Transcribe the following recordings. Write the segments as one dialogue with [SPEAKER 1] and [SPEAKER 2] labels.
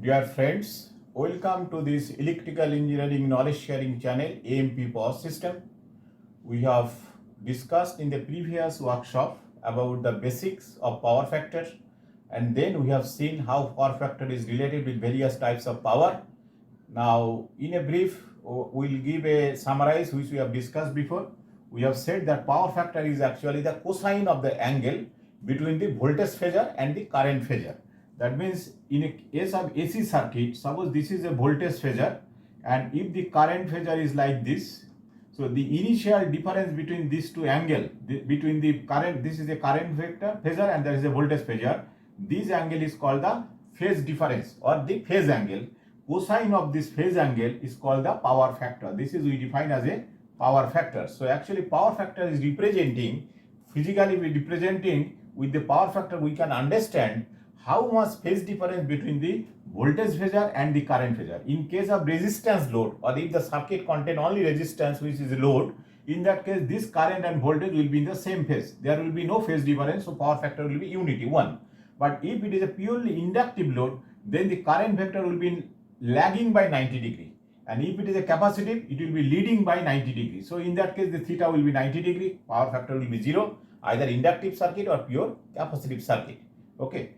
[SPEAKER 1] Dear friends, welcome to this electrical engineering knowledge sharing channel AMP Power System. We have discussed in the previous workshop about the basics of power factor, and then we have seen how power factor is related with various types of power. Now in a brief, we'll give a summarize which we have discussed before. We have said that power factor is actually the cosine of the angle between the voltage phasor and the current phasor. That means in a case of AC circuit, suppose this is a voltage phasor, and if the current phasor is like this, so the initial difference between these two angle, between the current, this is a current vector phasor and there is a voltage phasor, this angle is called the phase difference or the phase angle. Cosine of this phase angle is called the power factor. This is we define as a power factor. So actually power factor is representing, physically we representing with the power factor we can understand how much phase difference between the voltage phasor and the current phasor. In case of resistance load, or if the circuit contain only resistance which is load, in that case this current and voltage will be in the same phase. There will be no phase difference, so power factor will be unity 1. But if it is a purely inductive load, then the current vector will be lagging by 90 degree. And if it is a capacitive, it will be leading by 90 degree. So in that case, the theta will be 90 degree, power factor will be 0, either inductive circuit or pure capacitive circuit. Okay.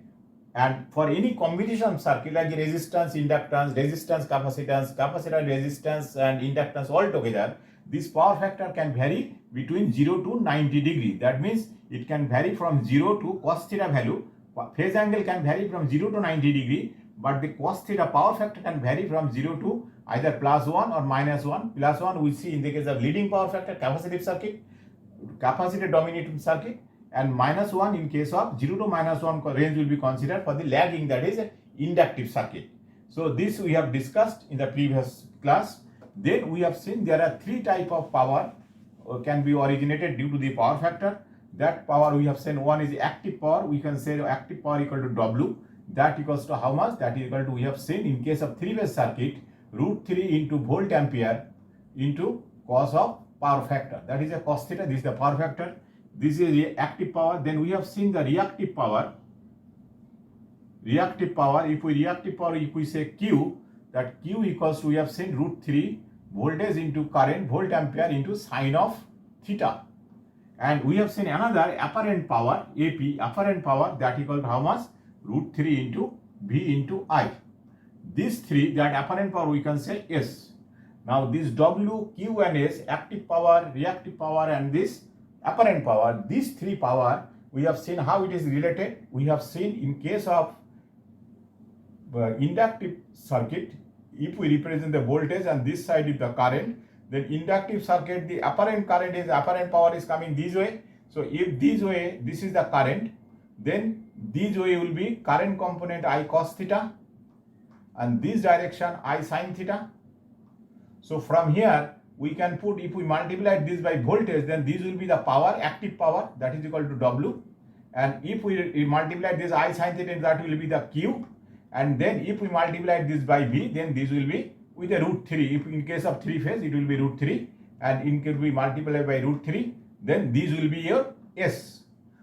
[SPEAKER 1] And for any combination circuit like resistance, inductance, resistance, capacitance, capacitor resistance and inductance all together, this power factor can vary between 0 to 90 degree. That means it can vary from 0 to cos theta value. Phase angle can vary from 0 to 90 degree, but the cos theta power factor can vary from 0 to either plus 1 or minus 1. Plus 1 we see in the case of leading power factor, capacitive circuit, capacitor dominating circuit, and minus 1 in case of 0 to minus 1 range will be considered for the lagging, that is inductive circuit. So this we have discussed in the previous class. Then we have seen there are three types of power can be originated due to the power factor. That power we have seen, one is active power. We can say active power equal to W. That equals to how much? That is equal to, we have seen in case of three-phase circuit, √3 into volt ampere into cos of power factor. That is a cos theta. This is the power factor. This is the active power. Then we have seen the reactive power. Reactive power, if we say Q, that Q equals to, we have seen √3 voltage into current, volt ampere into sine of theta. And we have seen another apparent power, AP, apparent power, that equal to how much? √3 into V into I. These three, that apparent power we can say S. Now this W, Q and S, active power, reactive power and this apparent power, these three power, we have seen how it is related. We have seen in case of inductive circuit, if we represent the voltage and this side is the current, then inductive circuit, the apparent power is coming this way. So if this way, this is the current, then this way will be current component I cos theta, and this direction I sin theta. So from here we can put, if we multiply this by voltage, then this will be the power, active power, that is equal to W. And if we multiply this I sin theta, that will be the Q. And then if we multiply this by V, then this will be with a √3. If in case of three phase, it will be √3. And in case we multiply by √3, then this will be your S.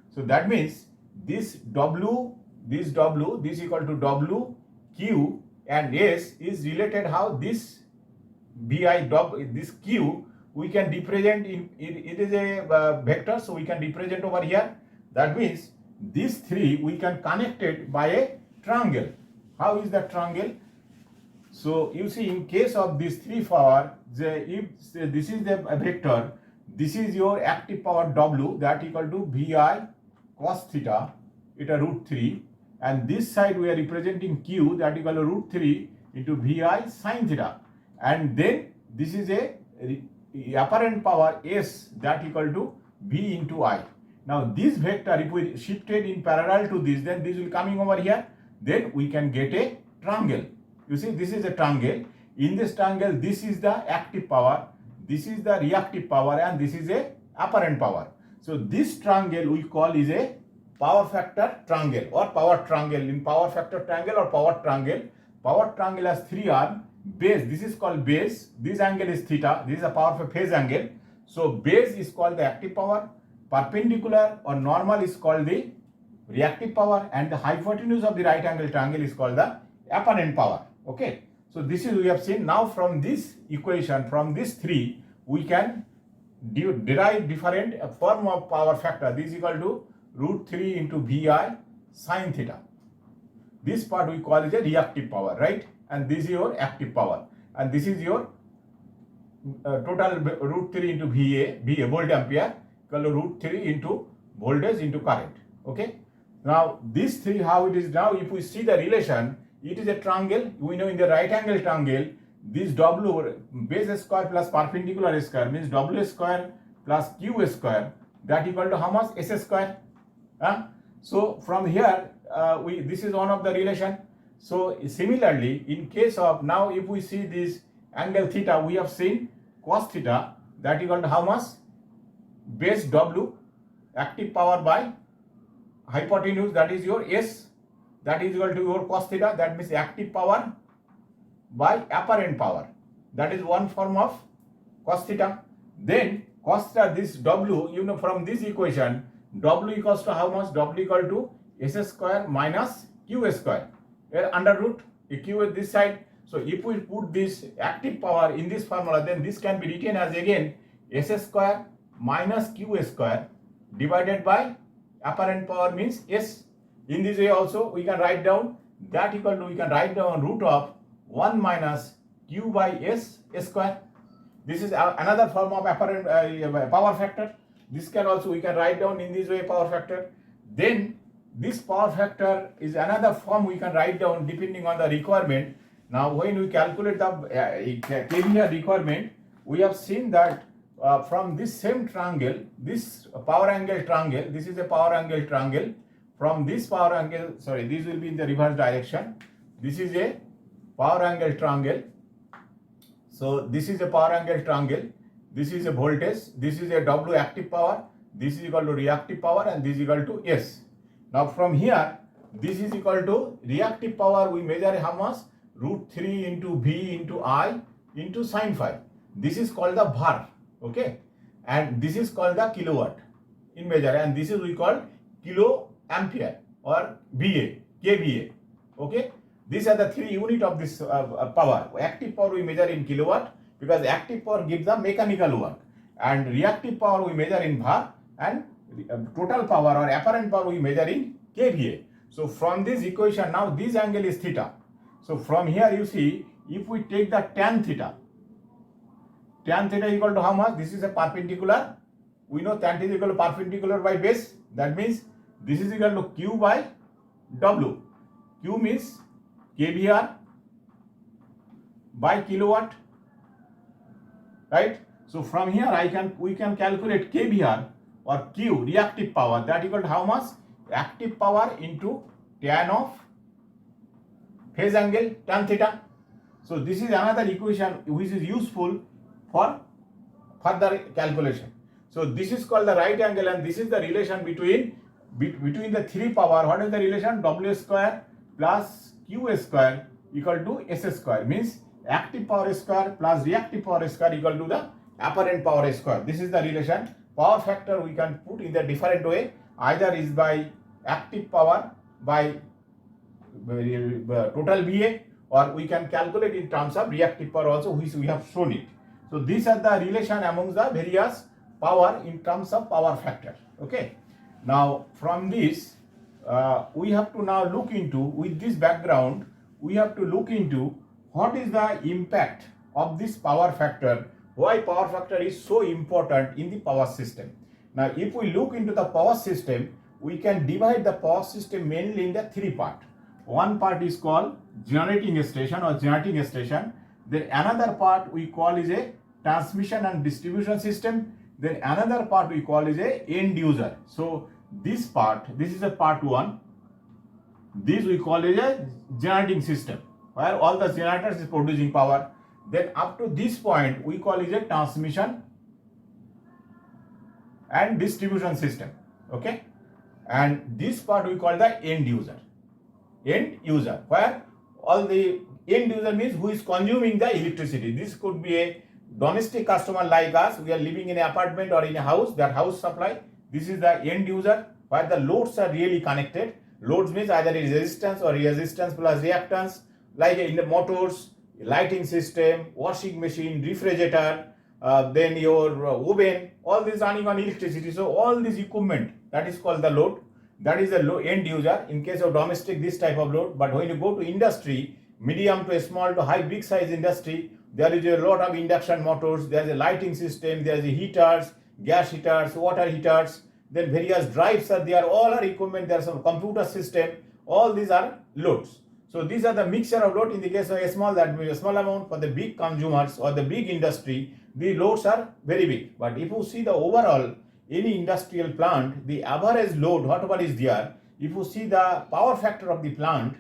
[SPEAKER 1] So that means this W equal to W, Q and S is related how this VI, this Q, we can represent in, it is a vector, so we can represent over here. That means these three we can connect it by a triangle. How is that triangle? So you see, in case of these three power, if this is the vector, this is your active power W, that equal to VI cos theta, it a √3, and this side we are representing Q, that equal to √3 into VI sin theta, and then this is a apparent power S, that equal to V into I. Now this vector, if we shifted in parallel to this, then this will coming over here, then we can get a triangle. You see, this is a triangle. In this triangle, this is the active power, this is the reactive power, and this is a apparent power. So this triangle we call is a power factor triangle or power triangle. In power factor triangle or power triangle has three arms. Base, this is called base. This angle is theta. This is a power phase angle. So base is called the active power. Perpendicular or normal is called the reactive power, and the hypotenuse of the right angle triangle is called the apparent power. Okay, so this is we have seen. Now from this equation, from this 3, we can derive different form of power factor. This is equal to root 3 into Vi sine theta. This part we call is a reactive power, right? And this is your active power, and this is your total root 3 into VA volt ampere equal to root 3 into voltage into current. Okay, now this 3, how it is now, if we see the relation, it is a triangle. We know in the right angle triangle, this W base square plus perpendicular square means W square plus Q square, that equal to how much? S square. So from here, this is one of the relation. So similarly, in case of now, if we see this angle theta, we have seen cos theta, that equal to how much? Base W active power by hypotenuse, that is your S, that is equal to your cos theta, that means active power by apparent power, that is one form of cos theta. Then cos theta, this W, you know, from this equation, W equals to how much? W equal to S square minus Q square, under root Q at this side. So if we put this active power in this formula, then this can be written as again S square minus Q square divided by apparent power means S. In this way also we can write down that equal to, we can write down root of 1 minus Q by S square. This is another form of apparent power factor. This can also, we can write down in this way power factor. Then this power factor is another form we can write down depending on the requirement. Now when we calculate the KVA requirement, we have seen that from this same triangle, this power angle triangle, this is a power angle triangle. From this power angle, sorry, this will be in the reverse direction. This is a power angle triangle. So this is a power angle triangle. This is a voltage. This is a W active power. This is equal to reactive power, and this is equal to S. Now from here, this is equal to reactive power. We measure how much? Root 3 into V into I into sine phi. This is called the var. Okay, and this is called the kilowatt in measure, and this is we call kilo ampere or VA, kVA. Okay, these are the 3 unit of this power. Active power we measure in kilowatt, because active power gives the mechanical work, and reactive power we measure in var, and total power or apparent power we measure in kVA. So from this equation, now this angle is theta. So from here you see, if we take the tan theta equal to how much? This is a perpendicular. We know tan is equal to perpendicular by base. That means this is equal to Q by W. Q means kVAR by kilowatt, right? So from here we can calculate kVAR or Q, reactive power, that equal to how much? Active power into tan of phase angle tan theta. So this is another equation which is useful for further calculation. So this is called the right angle, and this is the relation between the 3 power. What is the relation? W square plus Q square equal to S square, means active power square plus reactive power square equal to the apparent power square. This is the relation. Power factor we can put in the different way, either is by active power by total VA, or we can calculate in terms of reactive power also, which we have shown it. So these are the relation amongst the various power in terms of power factor. Okay, now from this we have to now look into, with this background, we have to look into what is the impact of this power factor, why power factor is so important in the power system. Now if we look into the power system, we can divide the power system mainly in the 3 parts. One part is called generating station or generating station. Then another part we call is a transmission and distribution system. Then another part we call is a end user. So this part, this is a part 1. This we call is a generating system, where all the generators is producing power. Then up to this point we call is a transmission and distribution system. Okay, and this part we call the end user. End user, where all the end user means who is consuming the electricity. This could be a domestic customer like us. We are living in an apartment or in a house, that house supply. This is the end user, where the loads are really connected. Loads means either resistance or resistance plus reactance, like in the motors, lighting system, washing machine, refrigerator, then your oven, all these running on electricity. So all this equipment, that is called the load. That is the end user in case of domestic, this type of load. But when you go to industry, medium to small to high, big size industry, there is a lot of induction motors, there is a lighting system, there is a heaters, gas heaters, water heaters, then various drives are there, all are equipment, there are some computer system, all these are loads. So these are the mixture of load. In the case of a small, that means a small amount. For the big consumers or the big industry, the loads are very big. But if you see the overall, any industrial plant, the average load, whatever is there, if you see the power factor of the plant,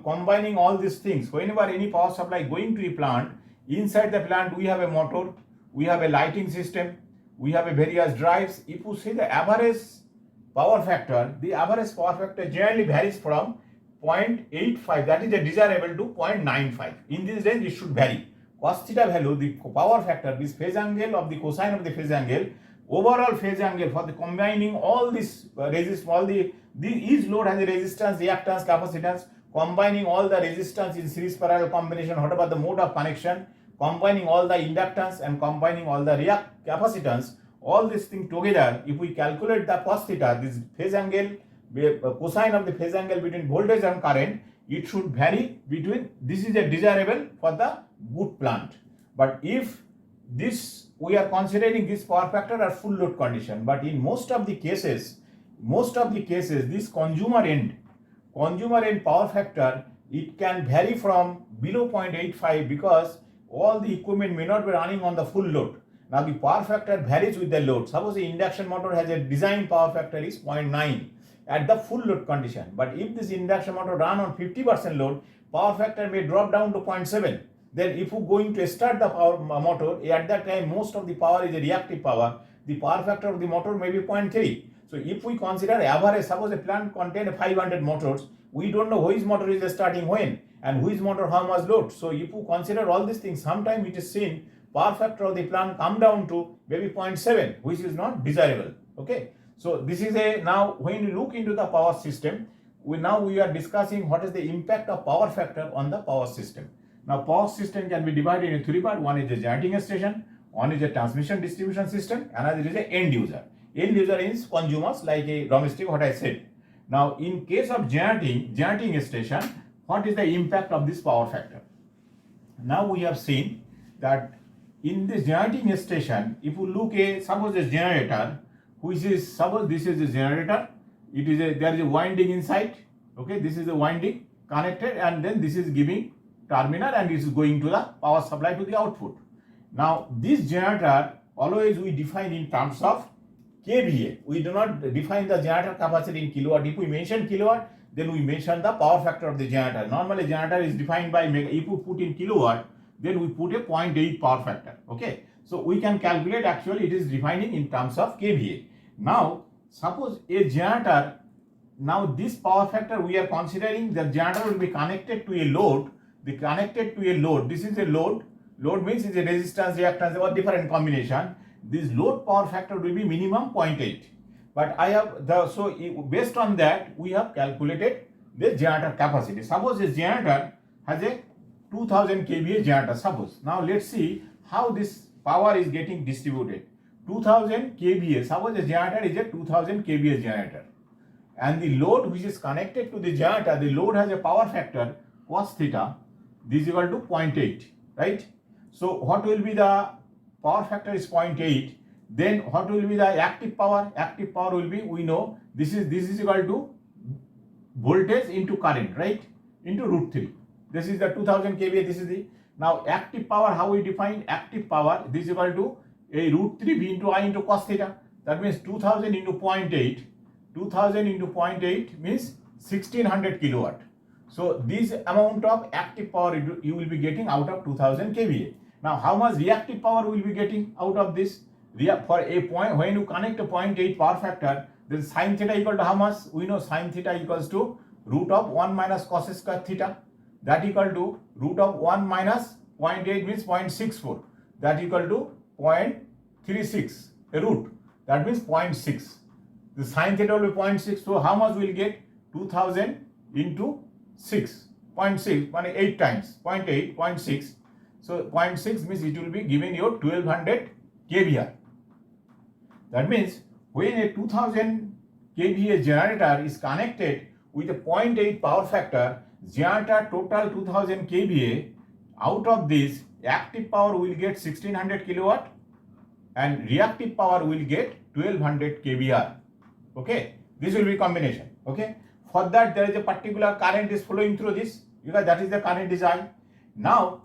[SPEAKER 1] combining all these things, whenever any power supply going to a plant, inside the plant we have a motor, we have a lighting system, we have a various drives. If you see the average power factor, the average power factor generally varies from 0.85, that is a desirable, to 0.95. In this range it should vary. Cos theta value, the power factor, this phase angle of the cosine of the phase angle, overall phase angle for the combining all this each load has a resistance, reactance, capacitance, combining all the resistance in series parallel combination, whatever the mode of connection, combining all the inductance and combining all the capacitance, all this thing together, if we calculate the cos theta, this phase angle, cosine of the phase angle between voltage and current, it should vary between, this is a desirable for the good plant. But if this, we are considering this power factor as full load condition, but in most of the cases, this consumer end power factor, it can vary from below 0.85 because all the equipment may not be running on the full load. Now the power factor varies with the load. Suppose the induction motor has a design power factor is 0.9 at the full load condition. But if this induction motor run on 50% load, power factor may drop down to 0.7. Then if you are going to start the power motor, at that time most of the power is a reactive power. The power factor of the motor may be 0.3. So if we consider average, suppose a plant contains 500 motors, we don't know which motor is starting when and which motor how much load. So if you consider all these things, sometimes it is seen power factor of the plant come down to maybe 0.7, which is not desirable. Okay. So this is a, now when you look into the power system, we are discussing what is the impact of power factor on the power system. Now power system can be divided into three parts. One is the generating station, one is a transmission distribution system, another is a end user. End user is consumers like a domestic, what I said. Now in case of generating station, what is the impact of this power factor? Now we have seen that in this generating station, if you look at, suppose a generator, which is, suppose this is a generator, it is a, there is a winding inside, okay, this is a winding connected, and then this is giving terminal and it is going to the power supply to the output. Now this generator, always we define in terms of kVA. We do not define the generator capacity in kilowatt. If we mention kilowatt, then we mention the power factor of the generator. Normally generator is defined by mega. If we put in kilowatt, then we put a 0.8 power factor. Okay, so we can calculate, actually it is defining in terms of kVA. Now suppose a generator, now this power factor we are considering, the generator will be connected to a load. This is a load. Load means is a resistance, reactance, or different combination. This load power factor will be minimum 0.8. But I have the, so based on that we have calculated the generator capacity. Suppose a generator has a 2000 kVA generator, suppose. Now let's see how this power is getting distributed. 2000 kVA, suppose a generator is a 2000 kVA generator, and the load which is connected to the generator, the load has a power factor cos theta, this is equal to 0.8, right? So what will be the power factor is 0.8, then what will be the active power? Active power will be, we know this is equal to voltage into current, right, into root 3. This is the 2000 kVA, this is the, now active power, how we define active power, this is equal to a root 3 V into I into cos theta. That means 2000 into 0.8, 2000 into 0.8 means 1600 kilowatt. So this amount of active power you will be getting out of 2000 kVA. Now how much reactive power will be getting out of this? For a point, when you connect a 0.8 power factor, then sin theta equal to how much? We know sin theta equals to root of 1 minus cos square theta. That equal to root of 1 minus 0.8 means 0.64. That equal to 0.36, a root. That means 0.6. The sin theta will be 0.6. So how much will get? 2000 into 6. 0.6 মানে 8 times 0.8 0.6, so 0.6 means it will be given you 1200 kVA. That means when a 2000 kVA generator is connected with a 0.8 power factor, generator total 2000 kVA, out of this active power will get 1600 kilowatt and reactive power will get 1200 kVA. Okay, this will be combination. Okay, for that there is a particular current is flowing through this, because that is the current is I. Now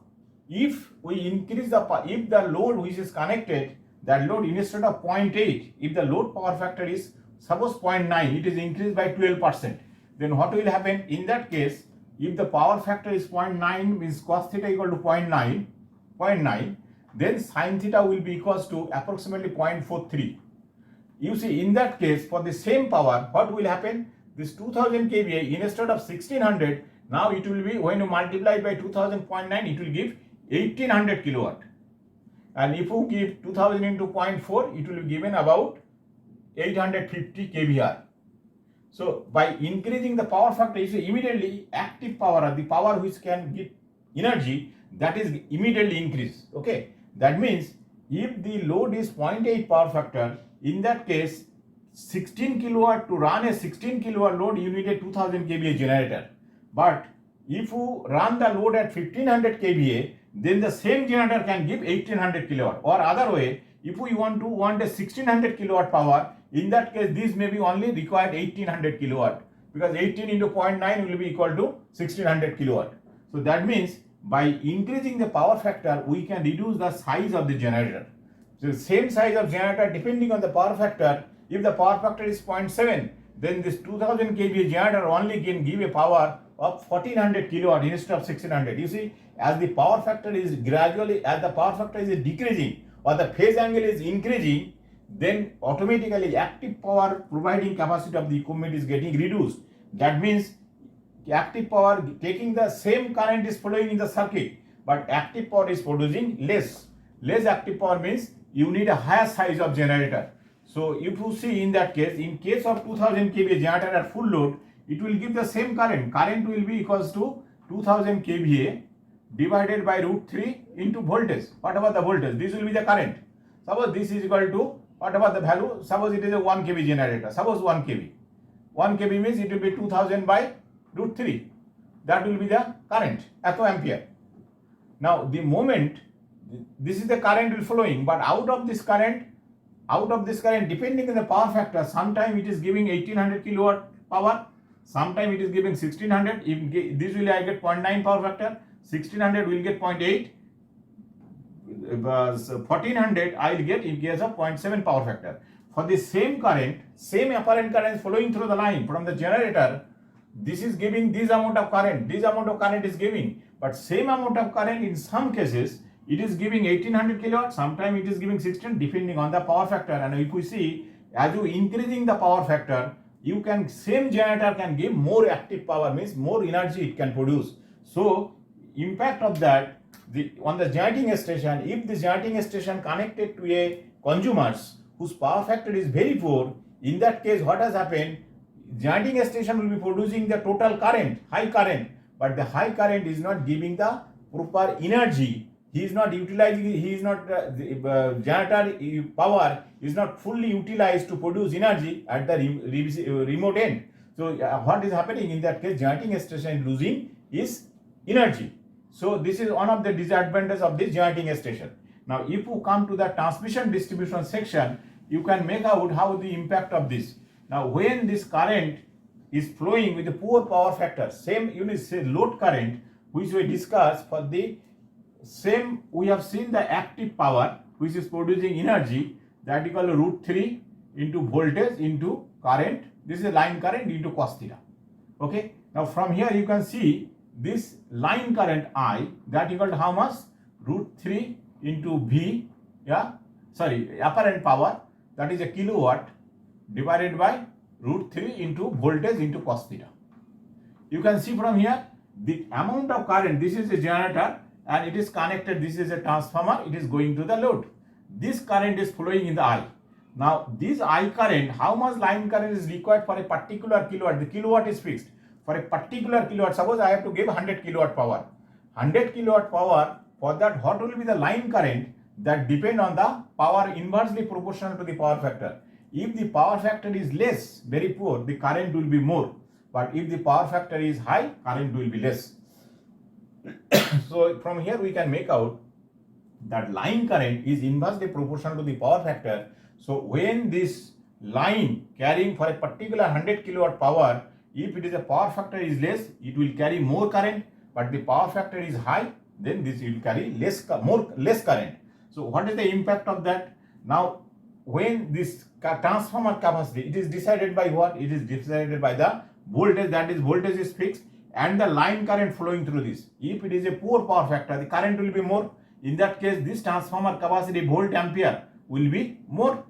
[SPEAKER 1] if we increase if the load which is connected, that load instead of 0.8, if the load power factor is suppose 0.9, it is increased by 12%, then what will happen in that case? If the power factor is 0.9, means cos theta equal to 0.9, then sin theta will be equals to approximately 0.43. You see, in that case, for the same power, what will happen? This 2000 kVA instead of 1600, now it will be, when you multiply by 2000.9, it will give 1800 kilowatt. And if you give 2000 into 0.4, it will be given about 850 kVA. So by increasing the power factor, you see immediately active power, or the power which can give energy, that is immediately increased. Okay, that means if the load is 0.8 power factor, in that case 16 kilowatt, to run a 16 kilowatt load you need a 2000 kVA generator. But if you run the load at 1500 kVA, then the same generator can give 1800 kilowatt. Or other way, if we want a 1600 kilowatt power, in that case this may be only required 1800 kilowatt, because 18 into 0.9 will be equal to 1600 kilowatt. So that means by increasing the power factor, we can reduce the size of the generator. So same size of generator depending on the power factor. If the power factor is 0.7, then this 2000 kVA generator only can give a power of 1400 kilowatt instead of 1600. You see, as the power factor is gradually, as the power factor is decreasing or the phase angle is increasing, then automatically active power providing capacity of the equipment is getting reduced. That means active power taking the same current is flowing in the circuit, but active power is producing less. Less active power means you need a higher size of generator. So if you see in that case, in case of 2000 kVA generator at full load, it will give the same current. Current will be equals to 2000 kVA divided by √3 into voltage. Whatever the voltage, this will be the current. Suppose this is equal to, whatever the value, suppose it is a 1 kV generator, suppose 1 kV. 1 kV means it will be 2000 by √3. That will be the current, ampere. Now the moment, this is the current will flowing, but out of this current, depending on the power factor, sometime it is giving 1800 kilowatt power, sometime it is giving 1600. If this will I get 0.9 power factor, 1600 will get 0.8, 1400 I will get in case of 0.7 power factor. For the same current, same apparent current flowing through the line from the generator, this is giving this amount of current, is giving, but same amount of current in some cases it is giving 1800 kilowatt, sometimes it is giving 16, depending on the power factor. And if we see, as you increasing the power factor, you can, same generator can give more active power, means more energy it can produce. So impact of that, on the generating station, if the generating station connected to a consumers whose power factor is very poor, in that case what has happened, generating station will be producing the total current, high current, but the high current is not giving the proper energy. He is not utilizing, the generator power is not fully utilized to produce energy at the remote end. So what is happening in that case, generating station losing is energy. So this is one of the disadvantages of this generating station. Now if you come to the transmission distribution section, you can make out how the impact of this. Now when this current is flowing with a poor power factor, same unit say load current which we discussed, for the same we have seen the active power which is producing energy, that equal to √3 into voltage into current. This is a line current into cos theta. Okay, now from here you can see this line current I, that equal to how much, √3 into V, apparent power, that is a kilowatt, divided by √3 into voltage into cos theta. You can see from here the amount of current, this is a generator and it is connected, this is a transformer, it is going to the load. This current is flowing in the I. Now this I current, how much line current is required for a particular kilowatt? The kilowatt is fixed. for a particular kilowatt, suppose I have to give 100 kilowatt power. 100 kilowatt power, for that what will be the line current, that depend on the power inversely proportional to the power factor. If the power factor is less, very poor, the current will be more. But if the power factor is high, current will be less. So from here we can make out that line current is inversely proportional to the power factor. So when this line carrying for a particular 100 kilowatt power, if it is a power factor is less, it will carry more current, but the power factor is high, then this will carry less current. So what is the impact of that? Now when this transformer capacity, it is decided by what? It is decided by the voltage, that is voltage is fixed, and the line current flowing through this. If it is a poor power factor, the current will be more. In that case, this transformer capacity volt ampere will be more.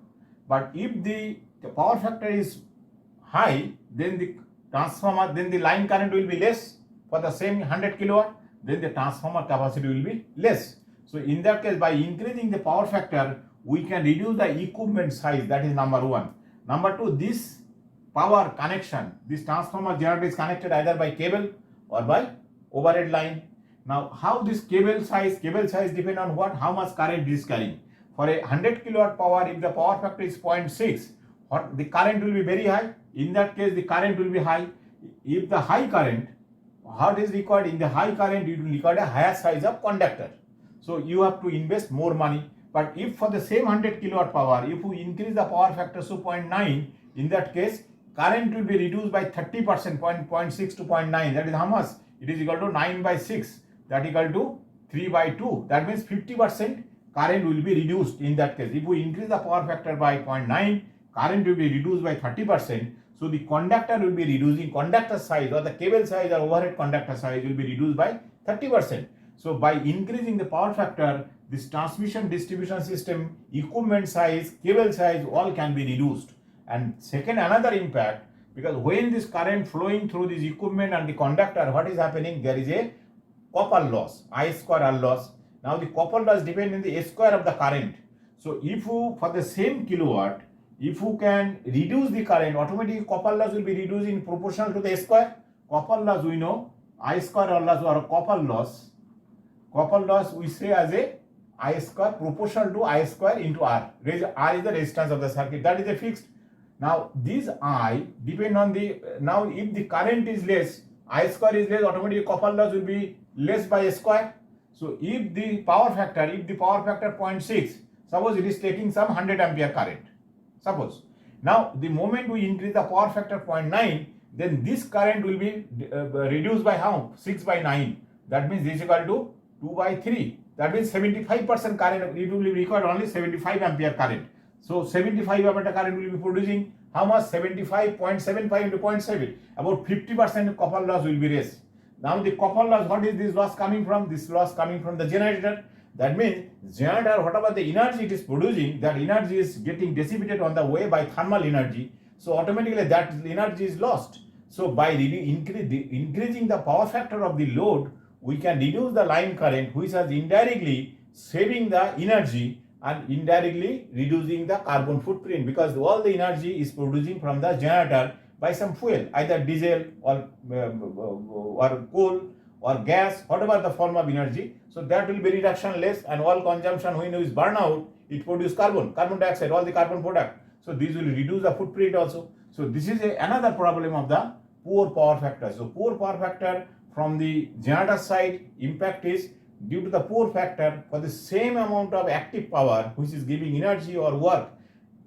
[SPEAKER 1] But if the power factor is high, then the transformer, then the line current will be less for the same 100 kilowatt, then the transformer capacity will be less. So in that case, by increasing the power factor, we can reduce the equipment size. That is number one. Number two, this power connection, this transformer generator is connected either by cable or by overhead line. Now, how this cable size depend on what? How much current it is carrying. For a 100 kilowatt power, if the power factor is 0.6, the current will be very high. In that case, the current will be high. If the high current, what is required? In the high current, it will require a higher size of conductor. So you have to invest more money. But if for the same 100 kilowatt power, if we increase the power factor to 0.9, in that case, current will be reduced by 30%, 0.6 to 0.9. That is how much? It is equal to 9 by 6. That is equal to 3 by 2. That means 50% current will be reduced in that case. If we increase the power factor by 0.9, current will be reduced by 30%. So the conductor will be reducing, conductor size or the cable size or overhead conductor size will be reduced by 30%. So by increasing the power factor, this transmission distribution system, equipment size, cable size, all can be reduced. And second, another impact, because when this current flowing through this equipment and the conductor, what is happening? There is a copper loss, I square R loss. Now the copper loss depends on the square of the current. So if you, for the same kilowatt, if you can reduce the current, automatically copper loss will be reduced in proportional to the square. Copper loss we know, I square R loss or copper loss. Copper loss we say as a I square proportional to I square into R. R is the resistance of the circuit, that is a fixed. Now this I depend on the, now if the current is less, I square is less, automatically copper loss will be less by a square. So if the power factor 0.6, suppose it is taking some 100 ampere current, suppose. Now the moment we increase the power factor 0.9, then this current will be reduced by how? 6 by 9. That means this is equal to 2 by 3. That means 75% current, it will be required only 75 ampere current. So 75 ampere current will be producing how much? 75.75 into 0.7. About 50% copper loss will be raised. Now the copper loss, what is this loss coming from? This loss coming from the generator. That means generator, whatever the energy it is producing, that energy is getting dissipated on the way by thermal energy. So automatically that energy is lost. So by increasing the power factor of the load, we can reduce the line current, which is indirectly saving the energy and indirectly reducing the carbon footprint, because all the energy is producing from the generator by some fuel, either diesel or coal or gas, whatever the form of energy. So that will be reduction less, and all consumption when it is burn out, it produces carbon dioxide, all the carbon product. So this will reduce the footprint also. So this is another problem of the poor power factor. So poor power factor from the generator side, impact is due to the poor factor, for the same amount of active power which is giving energy or work,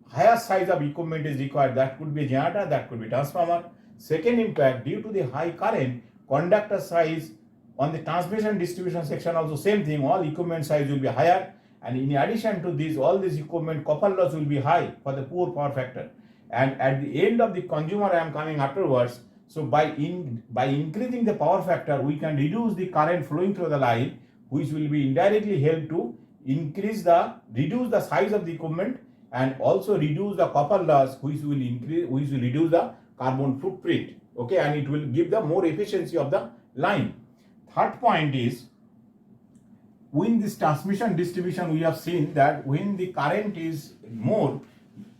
[SPEAKER 1] higher size of equipment is required. That could be generator, that could be transformer. Second impact, due to the high current, conductor size on the transmission distribution section also same thing, all equipment size will be higher, and in addition to this, all this equipment copper loss will be high for the poor power factor. And at the end of the consumer, I am coming afterwards. So by increasing the power factor, we can reduce the current flowing through the line, which will be indirectly help to reduce the size of the equipment, and also reduce the copper loss, which will reduce the carbon footprint. Okay, and it will give the more efficiency of the line. Third point is, when this transmission distribution, we have seen that when the current is more,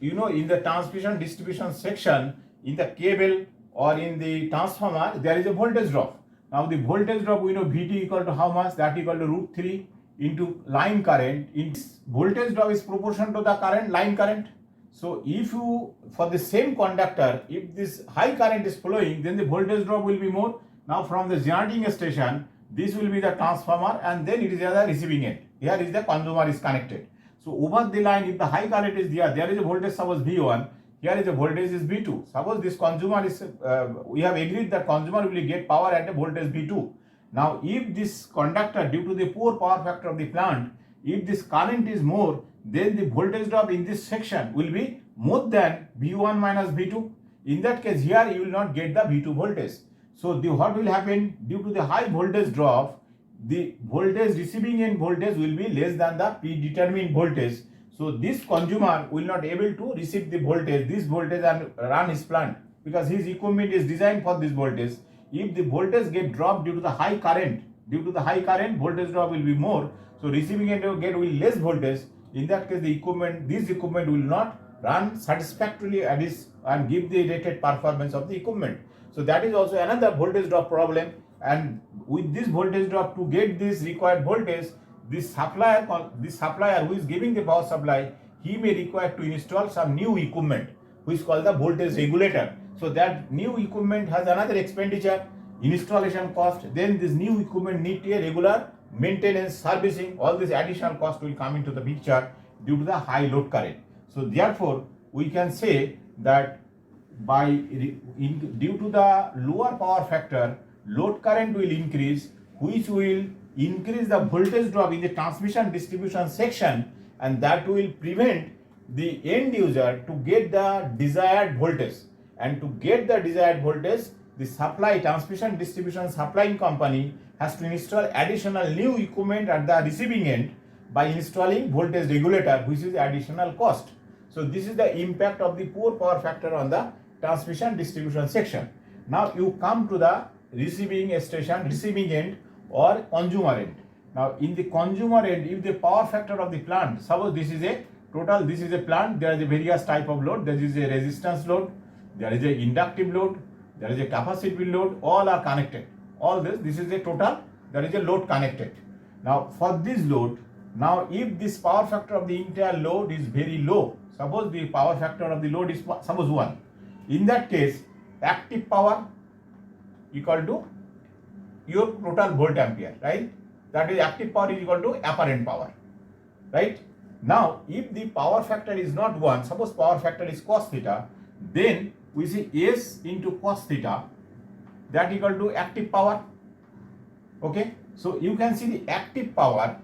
[SPEAKER 1] in the transmission distribution section, in the cable or in the transformer, there is a voltage drop. Now the voltage drop, we know Vt equal to how much? That equal to root 3 into line current. In voltage drop is proportional to the current, line current. So if you, for the same conductor, if this high current is flowing, then the voltage drop will be more. Now from the generating station, this will be the transformer, and then it is the receiving end. Here is the consumer is connected. So over the line, if the high current is there is a voltage, suppose V1, here is a voltage is V2. Suppose this consumer is, we have agreed that consumer will get power at a voltage V2. Now if this conductor, due to the poor power factor of the plant, if this current is more, then the voltage drop in this section will be more than V1 minus V2. In that case, here you will not get the V2 voltage. So what will happen? Due to the high voltage drop, the voltage, receiving end voltage will be less than the predetermined voltage. So this consumer will not able to receive the voltage, this voltage, and run his plant, because his equipment is designed for this voltage. If the voltage get dropped due to the high current, voltage drop will be more. So receiving end will get less voltage. In that case, this equipment will not run satisfactorily and give the rated performance of the equipment. So that is also another voltage drop problem. And with this voltage drop, to get this required voltage, this supplier who is giving the power supply, he may require to install some new equipment, which is called the voltage regulator. So that new equipment has another expenditure, installation cost. Then this new equipment need a regular maintenance, servicing. All this additional cost will come into the picture due to the high load current. So therefore, we can say that due to the lower power factor, load current will increase, which will increase the voltage drop in the transmission distribution section, and that will prevent the end user to get the desired voltage. And to get the desired voltage, the transmission distribution supplying company has to install additional new equipment at the receiving end by installing voltage regulator, which is additional cost. So this is the impact of the poor power factor on the transmission distribution section. Now you come to the receiving end or consumer end. Now in the consumer end, if the power factor of the plant, suppose this is a plant, there is a various type of load. There is a resistance load, there is a inductive load, there is a capacitive load, all are connected. All this is a total, there is a load connected. Now for this load, now if this power factor of the entire load is very low, suppose the power factor of the load is suppose 1. In that case, active power equal to your total volt ampere, right? That is, active power is equal to apparent power, right? Now, if the power factor is not 1, suppose power factor is cos theta, then we see S into cos theta, that equal to active power. Okay, so you can see the active power,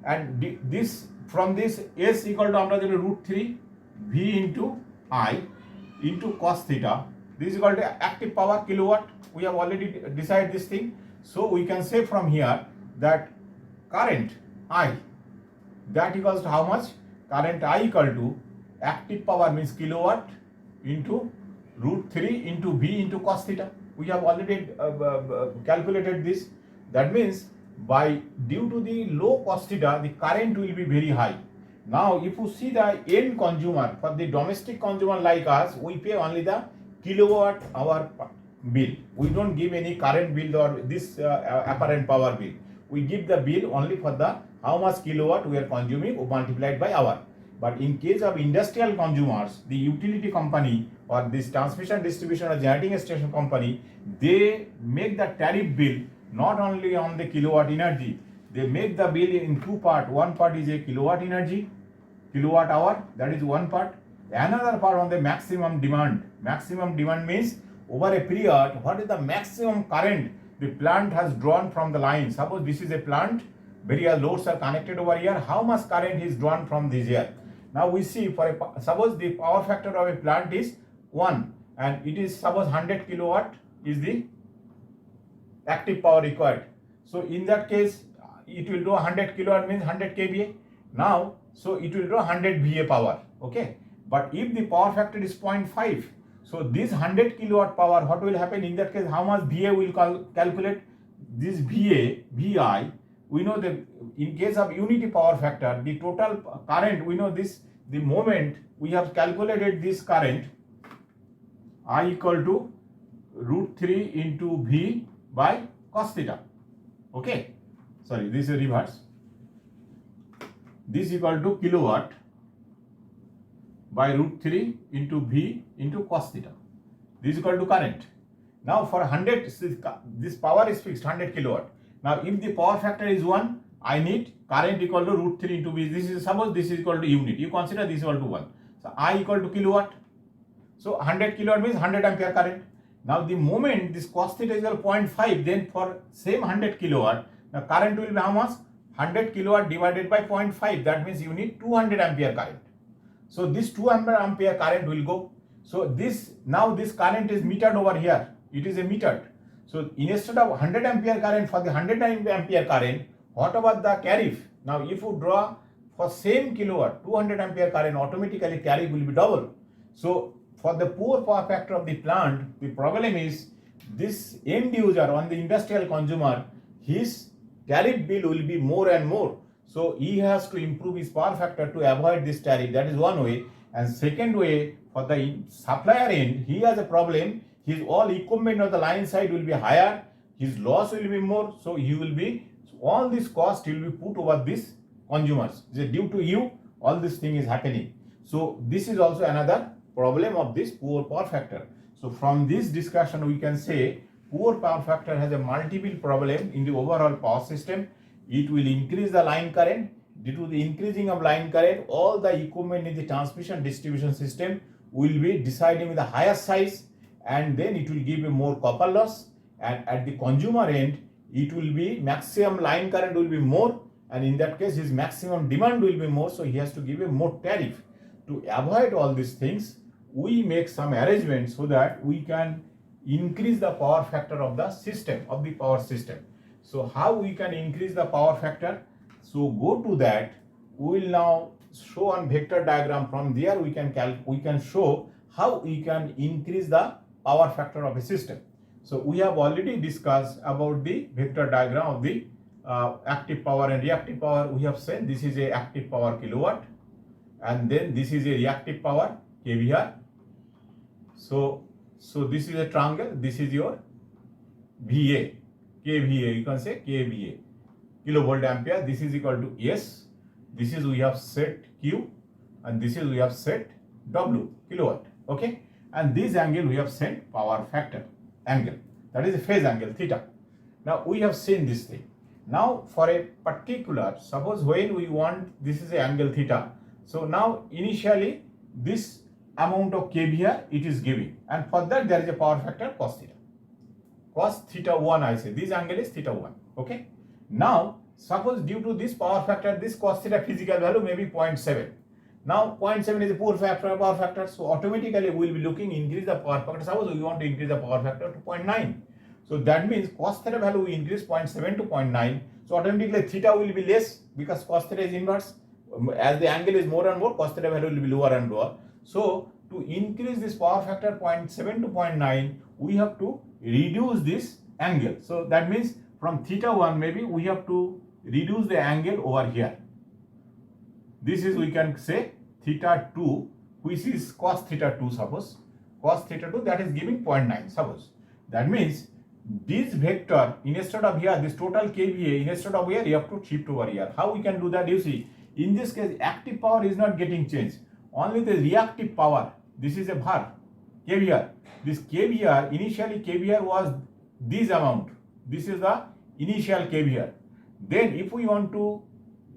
[SPEAKER 1] and this from this S equal to আমরা জানি root 3 V into I into cos theta. This is equal to active power kilowatt. We have already decided this thing. So we can say from here that current I, that equals to how much? Current I equal to active power means kilowatt into root 3 into V into cos theta. We have already calculated this. That means due to the low cos theta, the current will be very high. Now if you see the end consumer, for the domestic consumer like us, we pay only the kilowatt hour bill. We don't give any current bill or this apparent power bill. We give the bill only for the how much kilowatt we are consuming multiplied by hour. But in case of industrial consumers, the utility company or this transmission distribution or generating station company, they make the tariff bill not only on the kilowatt energy, they make the bill in two parts. One part is a kilowatt energy, kilowatt hour, that is one part. Another part on the maximum demand. Maximum demand means over a period, what is the maximum current the plant has drawn from the line. Suppose this is a plant, various loads are connected over here, how much current is drawn from this here. Now we see, suppose the power factor of a plant is 1 and it is suppose 100 kilowatt is the active power required. So in that case, it will draw 100 kilowatt means 100 kVA. Now, so it will draw 100 VA power, okay. But if the power factor is 0.5, so this 100 kilowatt power, what will happen in that case? How much VA will calculate? This VA, VI, we know that in case of unity power factor, the total current, we know this, the moment we have calculated this current, I equal to root 3 into V by cos theta. Okay, sorry, this is reverse. This is equal to kilowatt by root 3 into V into cos theta. This is equal to current. Now for 100, this power is fixed 100 kilowatt. Now if the power factor is 1, I need current equal to root 3 into V. This is, suppose this is equal to unit. You consider this equal to 1. So I equal to kilowatt. So 100 kilowatt means 100 ampere current. Now the moment this cos theta is equal to 0.5, then for same 100 kilowatt, the current will be how much? 100 kilowatt divided by 0.5. That means you need 200 ampere current. So this 200 ampere current will go. So this, now this current is metered over here. It is a metered. So instead of 100 ampere current, for the 100 ampere current, what about the tariff? Now if you draw for same kilowatt 200 ampere current, automatically tariff will be double. So for the poor power factor of the plant, the problem is this end user on the industrial consumer, his tariff bill will be more and more. So he has to improve his power factor to avoid this tariff. That is one way. And second way, for the supplier end, he has a problem. His all equipment on the line side will be higher. His loss will be more. So he will be, all this cost will be put over this consumers. Due to you, all this thing is happening. So this is also another problem of this poor power factor. So from this discussion, we can say poor power factor has a multiple problem in the overall power system. It will increase the line current. Due to the increasing of line current, all the equipment in the transmission distribution system will be deciding with a higher size, and then it will give a more copper loss. And at the consumer end, it will be maximum line current will be more, and in that case his maximum demand will be more, so he has to give a more tariff. To avoid all these things, we make some arrangements so that we can increase the power factor of the system, of the power system. So how we can increase the power factor? So go to that. We will now show on vector diagram. From there we can show how we can increase the power factor of a system. So we have already discussed about the vector diagram of the active power and reactive power. We have said this is a active power kilowatt, and then this is a reactive power kVAR. So this is a triangle. This is your VA, kVA. You can say kVA, kilovolt ampere. This is equal to S. This is we have set Q, and this is we have set W, kilowatt. Okay, and this angle we have set power factor angle. That is a phase angle theta. Now we have seen this thing. Now for a particular, suppose when we want, this is a angle theta. So now initially this amount of kVAR it is giving, and for that there is a power factor cos theta. Cos theta 1, I say this angle is theta 1. Okay. Now suppose due to this power factor, this cos theta physical value may be 0.7. Now 0.7 is a poor power factor, so automatically we will be looking increase the power factor. Suppose we want to increase the power factor to 0.9. So that means cos theta value we increase 0.7 to 0.9. So automatically theta will be less because cos theta is inverse. As the angle is more and more, cos theta value will be lower and lower. So to increase this power factor 0.7 to 0.9, we have to reduce this angle. So that means from theta 1 maybe we have to reduce the angle over here. This is, we can say, theta 2, which is cos theta 2, suppose. Cos theta 2, that is giving 0.9, suppose. That means this vector, instead of here, this total kVA, instead of here, you have to shift over here. How we can do that? You see, in this case, active power is not getting changed. Only the reactive power, this is a var, kVAR. This kVAR, initially kVAR was this amount. This is the initial kVAR. Then if we want to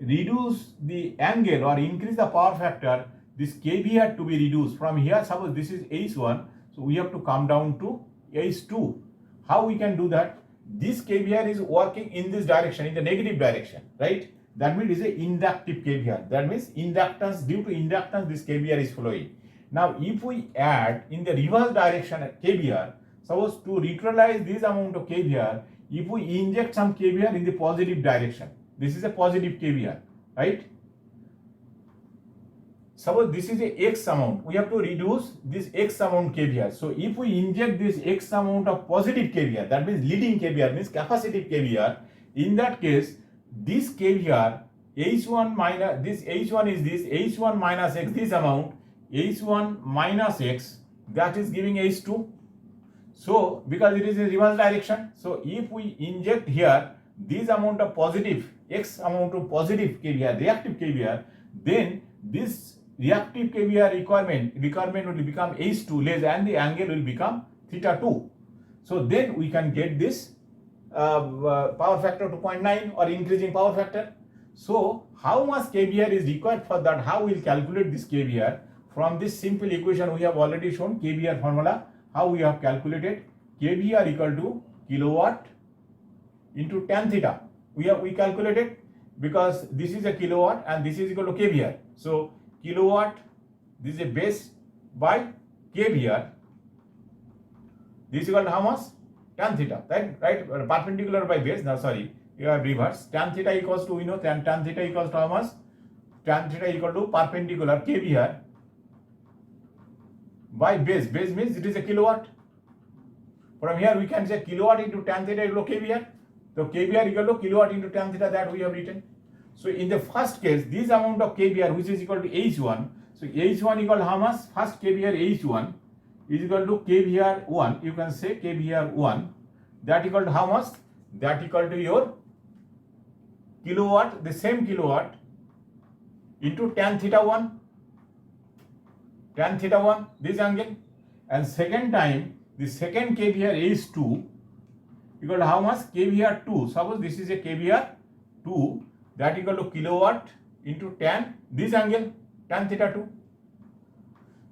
[SPEAKER 1] reduce the angle or increase the power factor, this kVAR to be reduced. From here, suppose this is H1, so we have to come down to H2. How we can do that? This kVAR is working in this direction, in the negative direction, right? That means it is an inductive kVAR. That means inductance, due to inductance, this kVAR is flowing. Now, if we add in the reverse direction kVAR, suppose to neutralize this amount of kVAR, if we inject some kVAR in the positive direction, this is a positive kVAR, right? Suppose this is a X amount, we have to reduce this X amount kVAR. So if we inject this X amount of positive kVAR, that means leading kVAR, means capacitive kVAR, in that case, this kVAR, H1 minus, this H1 is this, H1 minus X, this amount, H1 minus X, that is giving H2. So because it is in reverse direction, so if we inject here this amount of positive, X amount of positive kVr, reactive kVr, then this reactive kVr requirement will become H2 less and the angle will become theta 2. So then we can get this power factor 2.9 or increasing power factor. So how much kVr is required for that? How we will calculate this kVr? From this simple equation we have already shown kVr formula. How we have calculated kVr equal to kilowatt into tan theta. We calculated because this is a kilowatt and this is equal to kVr. So kilowatt, this is a base by kVr. This is equal to how much? Tan theta, right? Perpendicular by base. No, sorry, you have reverse. Tan theta equals to, tan theta equals to how much? Tan theta equal to perpendicular kVr by base. Base means it is a kilowatt. From here we can say kilowatt into tan theta equal to kVr. So kVr equal to kilowatt into tan theta, that we have written. So in the first case, this amount of kVr which is equal to H1. So H1 equal to how much? First kVr H1 is equal to kVr1. You can say kVr1. That equal to how much? That equal to your kilowatt, the same kilowatt into tan theta 1. Tan theta 1, this angle. And second time, the second kVr H2 equal to how much? kVr 2. Suppose this is a kVr 2, that equal to kilowatt into tan, this angle, tan theta 2.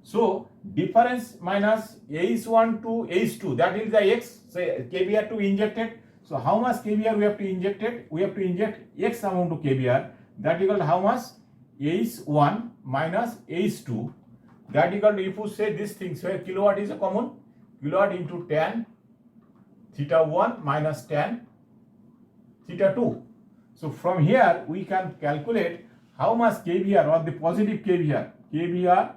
[SPEAKER 1] So difference minus H1 to H2, that is the X, say kVr 2 injected. So how much kVr we have to inject it? We have to inject X amount of kVr, that equal to how much? H1 minus H2, that equal to, if you say this thing, so kilowatt is a common, kilowatt into tan theta 1 minus tan theta 2. So from here we can calculate how much kVr or the positive kVr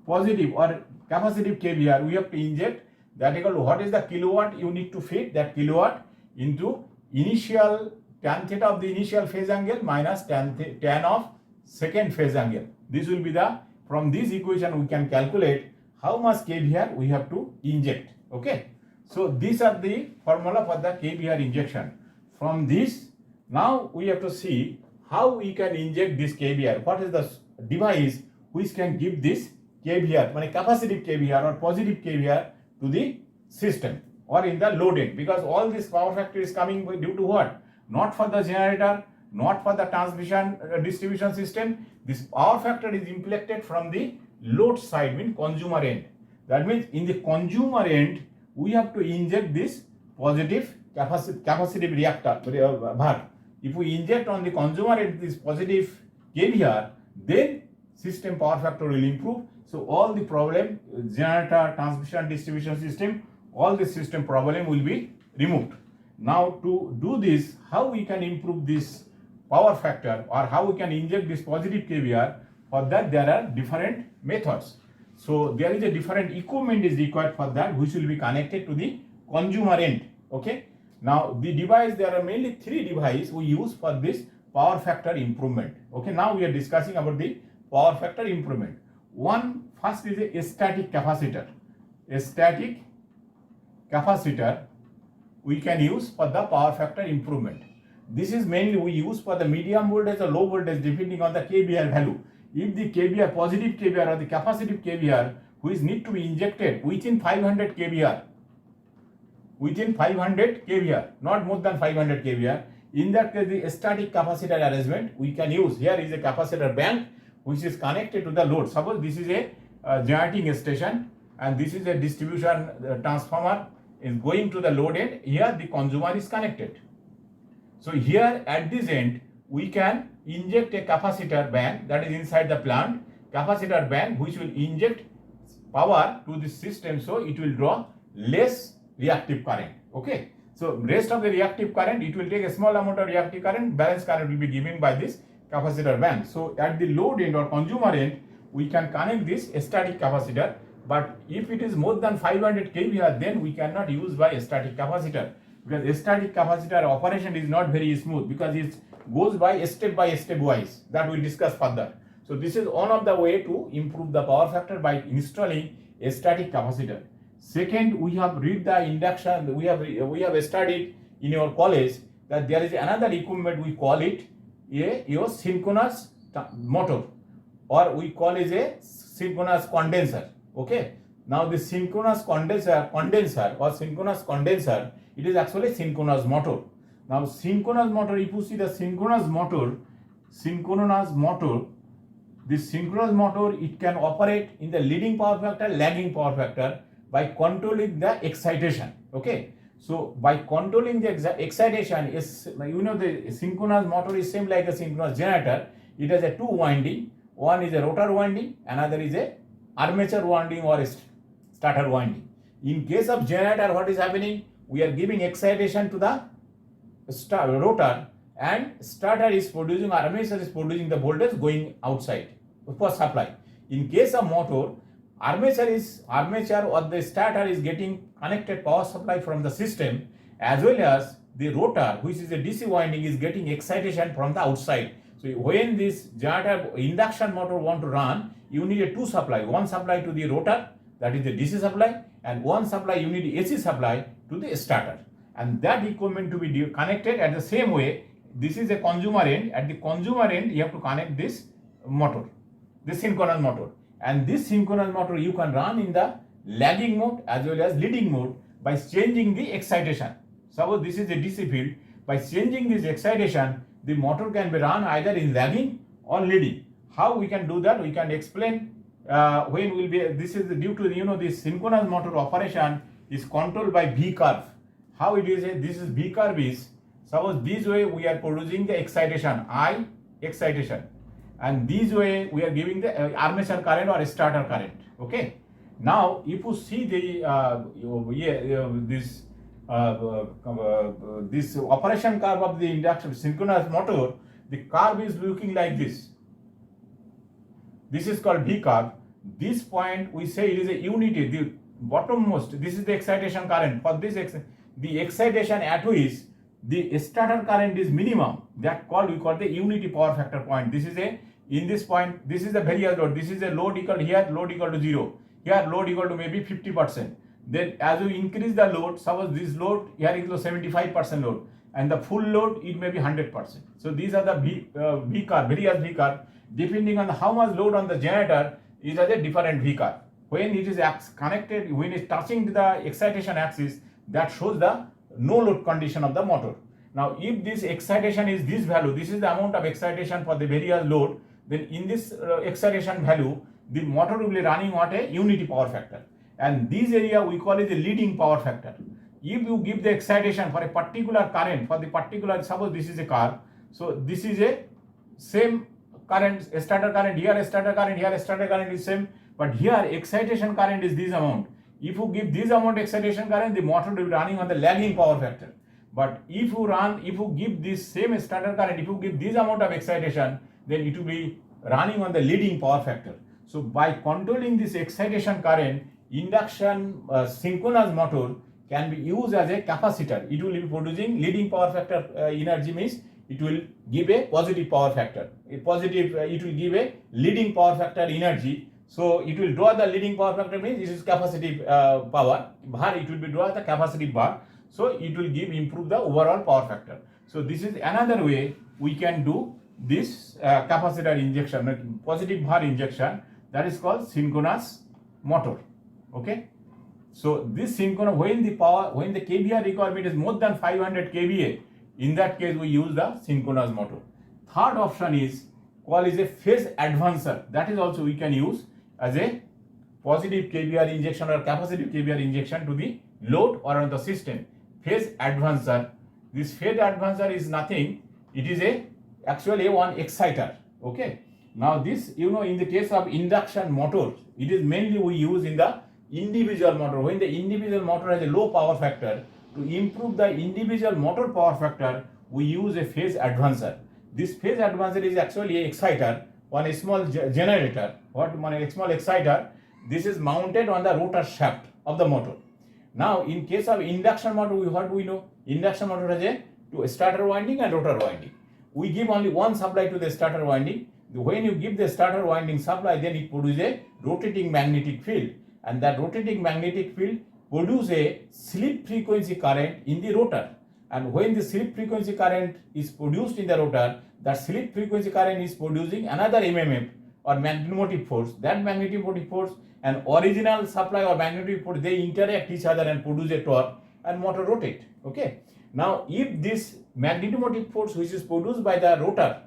[SPEAKER 1] positive or capacitive kVr we have to inject, that equal to what is the kilowatt you need to feed, that kilowatt into initial tan theta of the initial phase angle minus tan of second phase angle. This will be the, from this equation we can calculate how much kVr we have to inject. Okay, so these are the formula for the kVr injection. From this, now we have to see how we can inject this kVr. What is the device which can give this kVr, capacitive kVr or positive kVr to the system or in the load end, because all this power factor is coming due to what? Not for the generator, not for the transmission distribution system. This power factor is inflected from the load side, means consumer end. That means in the consumer end we have to inject this positive capacitive reactor var. If we inject on the consumer end this positive kVr, then system power factor will improve. So all the problem, generator, transmission, distribution system, all the system problem will be removed. Now to do this, how we can improve this power factor or how we can inject this positive kVr, for that there are different methods. So there is a different equipment is required for that, which will be connected to the consumer end. Okay. Now the device, there are mainly 3 devices we use for this power factor improvement. Okay. Now we are discussing about the power factor improvement. First is a static capacitor. A static capacitor we can use for the power factor improvement. This is mainly we use for the medium voltage or low voltage depending on the kVr value. If the kVr, positive kVr or the capacitive kVr which need to be injected within 500 kVr, not more than 500 kVr, in that case the static capacitor arrangement we can use. Here is a capacitor bank which is connected to the load. Suppose this is a generating station and this is a distribution transformer is going to the load end. Here the consumer is connected. So here at this end we can inject a capacitor bank that is inside the plant, capacitor bank which will inject power to the system, so it will draw less reactive current. Okay, so rest of the reactive current, it will take a small amount of reactive current, balance current will be given by this capacitor bank. So at the load end or consumer end we can connect this static capacitor, but if it is more than 500 kVr then we cannot use by static capacitor, because static capacitor operation is not very smooth because it goes by step wise, that we'll discuss further. So this is one of the way to improve the power factor by installing a static capacitor. Second, we have read the induction. We have studied in your college that there is another equipment, we call it your synchronous motor, or we call it a synchronous condenser. Okay. Now the synchronous condenser or synchronous condenser, it is actually synchronous motor. Now synchronous motor, if you see the synchronous motor, this synchronous motor, it can operate in the leading power factor, lagging power factor by controlling the excitation. Okay. So by controlling the excitation, is the synchronous motor is same like a synchronous generator. It has a two winding. One is a rotor winding, another is a armature winding or starter winding. In case of generator, what is happening? We are giving excitation to the rotor, and starter is producing, armature is producing the voltage going outside for supply. In case of motor, armature or the starter is getting connected power supply from the system, as well as the rotor, which is a DC winding, is getting excitation from the outside. So when this generator induction motor want to run, you need a two supply. One supply to the rotor, that is the DC supply, and one supply, you need AC supply to the starter. And that equipment to be connected at the same way. This is a consumer end. At the consumer end, you have to connect this motor, this synchronous motor. And this synchronous motor you can run in the lagging mode as well as leading mode by changing the excitation. Suppose this is a DC field. By changing this excitation, the motor can be run either in lagging or leading. How we can do that? We can explain when will be. This is due to this synchronous motor operation is controlled by V curve. How it is? This is V curve is, suppose this way we are producing the excitation, I excitation, and this way we are giving the armature current or starter current. Okay. Now if you see the this operation curve of the induction synchronous motor, the curve is looking like this. This is called V curve. This point we say it is a unity, the bottommost. This is the excitation current. For this the excitation at which the starter current is minimum, that we call the unity power factor point. This is in this point, this is the various load. This is a load equal here, load equal to 0. Here load equal to maybe 50%. Then as you increase the load, suppose this load here equals 75% load, and the full load it may be 100%. So these are the V curve, various V curve. Depending on how much load on the generator, is a different V curve. When it is connected, when it is touching the excitation axis, that shows the no load condition of the motor. Now if this excitation is this value, this is the amount of excitation for the various load, then in this excitation value, the motor will be running at a unity power factor, and this area we call it the leading power factor. If you give the excitation for a particular current, for the particular, suppose this is a car, so this is a same current, starter current, here starter current, here starter current is same, but here excitation current is this amount. If you give this amount excitation current, the motor will be running on the lagging power factor. But if you give this same starter current, if you give this amount of excitation, then it will be running on the leading power factor. So by controlling this excitation current, induction synchronous motor can be used as a capacitor. It will be producing leading power factor energy, means it will give a positive power factor. It will give a leading power factor energy. So it will draw the leading power factor, means this is capacitive power. Bar, it will be draw the capacitive bar. So it will improve the overall power factor. So this is another way we can do this capacitor injection, positive bar injection, that is called synchronous motor. Okay. So this synchronous, when the kVA requirement is more than 500 kVA, in that case we use the synchronous motor. Third option is called a phase advancer. That is also we can use as a positive kVA injection or capacitive kVA injection to the load or on the system. Phase advancer. This phase advancer is nothing. It is actually one exciter. Okay. Now this, in the case of induction motor, it is mainly we use in the individual motor. When the individual motor has a low power factor, to improve the individual motor power factor, we use a phase advancer. This phase advancer is actually an exciter, one small generator, a small exciter. This is mounted on the rotor shaft of the motor. Now in case of induction motor, what we know? Induction motor has a starter winding and rotor winding. We give only one supply to the starter winding. When you give the starter winding supply, then it produces a rotating magnetic field. and that rotating magnetic field produce a slip frequency current in the rotor. And when the slip frequency current is produced in the rotor, that slip frequency current is producing another MMF or magnetic force. That magnetic force and original supply or magnetic force, they interact each other and produce a torque and motor rotate. Okay. Now, if this magnetic force which is produced by the rotor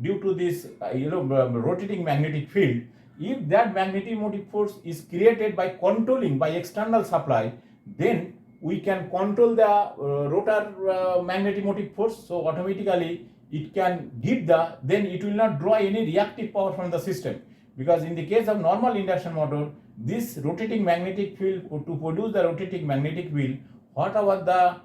[SPEAKER 1] due to this rotating magnetic field, if that magnetic force is created by controlling by external supply, then we can control the rotor magnetic force. So automatically it can give then it will not draw any reactive power from the system, because in the case of normal induction motor, this rotating magnetic field, to produce the rotating magnetic field, whatever the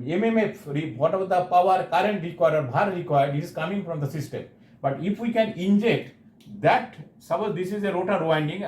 [SPEAKER 1] MMF, whatever the power current required or VAR required, is coming from the system. But if we can inject that, suppose this is a rotor winding,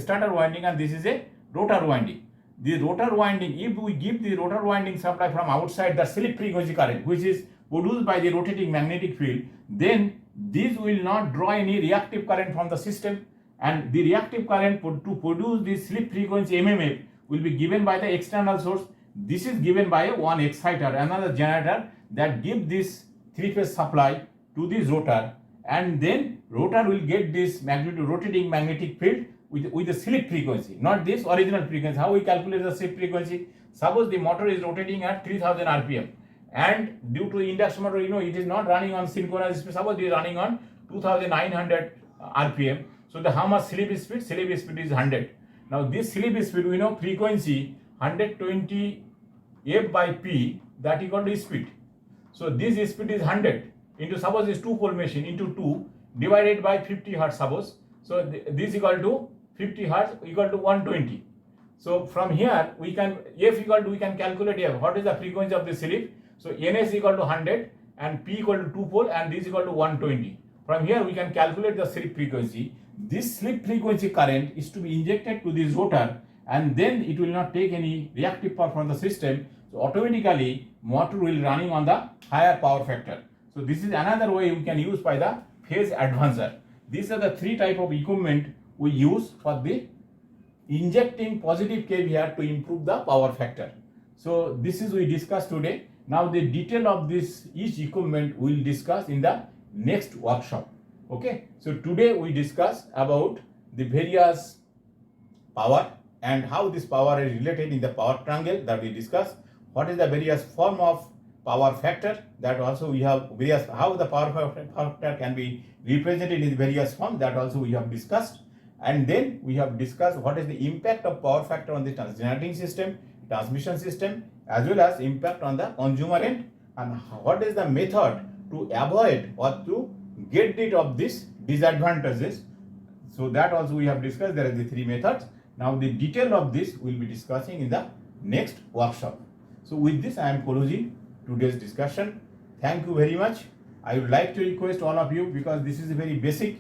[SPEAKER 1] starter winding, and this is a rotor winding. The rotor winding, if we give the rotor winding supply from outside the slip frequency current, which is produced by the rotating magnetic field, then this will not draw any reactive current from the system, and the reactive current to produce the slip frequency MMF will be given by the external source. This is given by one exciter, another generator, that give this three-phase supply to this rotor, and then rotor will get this rotating magnetic field with the slip frequency, not this original frequency. How we calculate the slip frequency? Suppose the motor is rotating at 3000 RPM, and due to induction motor, it is not running on synchronous speed. Suppose it is running on 2900 RPM. So how much slip speed? Slip speed is 100. Now this slip speed, we know frequency 120 F by P, that equal to speed. So this speed is 100 into, suppose this 2-pole machine, into 2 divided by 50 hertz, suppose. So this equal to 50 hertz equal to 120. So from here we can, F equal to, we can calculate F. What is the frequency of the slip? So Ns equal to 100 and P equal to 2-pole, and this equal to 120. From here we can calculate the slip frequency. This slip frequency current is to be injected to this rotor, and then it will not take any reactive power from the system. So automatically motor will running on the higher power factor. So this is another way we can use by the phase advancer. These are the three type of equipment we use for the injecting positive kVAR to improve the power factor. So this is we discussed today. Now the detail of this each equipment we will discuss in the next workshop. Okay. So today we discuss about the various power and how this power is related in the power triangle, that we discuss. What is the various form of power factor, that also we have various, how the power factor can be represented in various forms, that also we have discussed. And then we have discussed what is the impact of power factor on the generating system, transmission system, as well as impact on the consumer end, and what is the method to avoid or to get rid of these disadvantages. So that also we have discussed. There are the three methods. Now the detail of this we will be discussing in the next workshop. So with this I am closing today's discussion. Thank you very much. I would like to request all of you, because this is very basic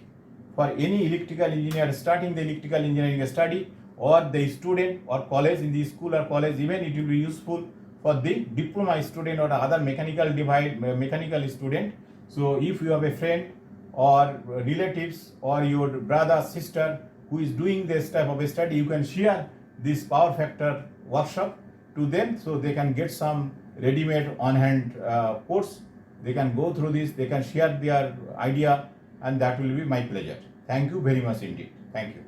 [SPEAKER 1] for any electrical engineer starting the electrical engineering study, or the student or college, in the school or college, even it will be useful for the diploma student or other mechanical student. So if you have a friend or relatives or your brother, sister who is doing this type of a study, you can share this power factor workshop to them, so they can get some ready-made on-hand course. They can go through this, they can share their idea, and that will be my pleasure. Thank you very much indeed. Thank you.